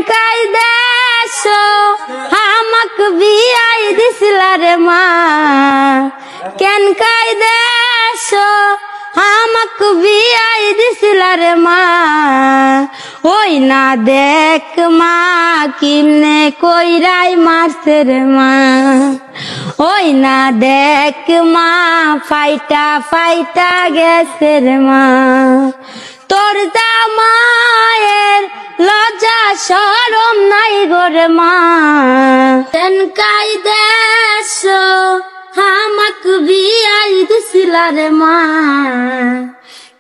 কাই দেশ আমাক বিয়াই দিছিলা রে মা কেন কাই দেশ আমাক বিয়াই দিছিলা রে মা ওই না দেখ মা কিমনে কইরাই মারছে রে মা ওই না দেখ মা ফাইটা ফাইটা গেছে রে মা তোর জামায়ের লজ্জা শরম নাই গোরে মা কেন কাই দেশ আমাক বিয়াই দিছিলা রে মা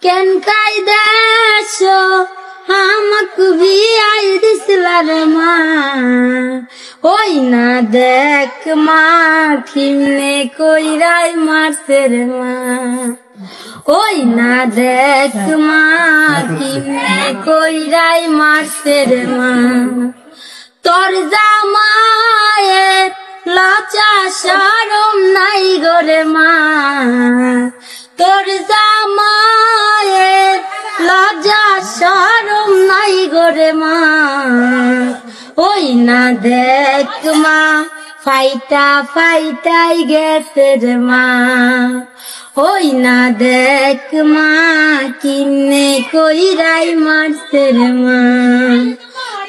কেন কাই দেশ আমাক বিয়াই দিছিলা রে মা ওই না দেখ মা কিমনে কইরাই মারছে রে মা ওই না দেখ মা কিমনে কইরাই মারছে রে মা তোর জামায়ের লজ্জা শরম নাই গোরে মা তোর জামায়ের লজ্জা শরম নাই গোরে মা ওই না দেখ মা ফাইটা ফাইটাই গেছে রে মা ওই না দেখ মা কিনে কইরাই মারছে রে মা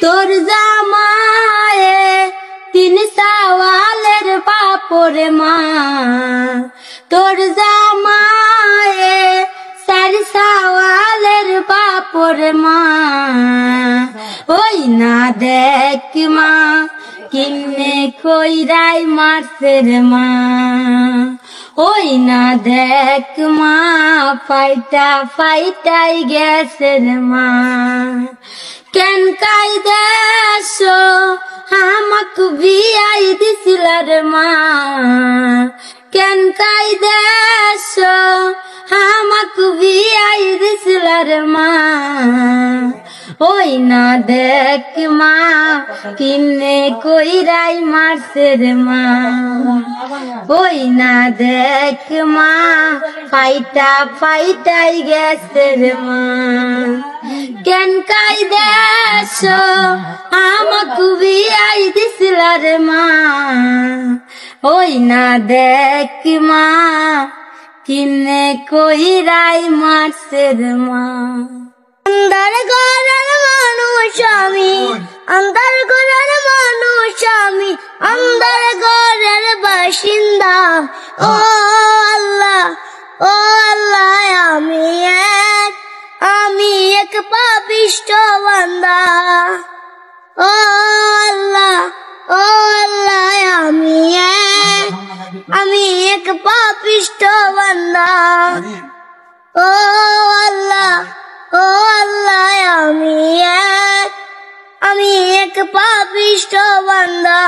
তোর জামায়ে তিন সাওয়ালের বাপরে মা তোর জামায়ে চার সাওয়ালের বাপরে মা ওই না দেখ মা কিনে কইরাই মারছে রে মা ওই না দেখ মা ফাইটা ফাইটাই গেছে রে মা কেন কাই দেশ আমাক বিয়াই দিছিলা রে মা কেন কাই দেশ আমাক বিয়াই দিছিলা রে মা ওই না দেখ মা কিনে কইরাই মারছে রে মা ওই না দেখ মা ফাইটা ফাইটাই গেছে রে মা কেন কাই দেশ আমাক বিয়াই দিছিলা রে মা ওই না দেখ মা কিনে কইরাই মারছে রে মা अंदर घरेर मानुष आमी अंदर घरेर मानुष आमी अंदर घरेर बाशिंदा ओ अल्लाह आमी एक पापिष्ट बांदा ओ अल्लाह आमी एक पापिष्ट बांदा ओ अल्लाह আমি এক পাপিষ্ঠ বান্দা।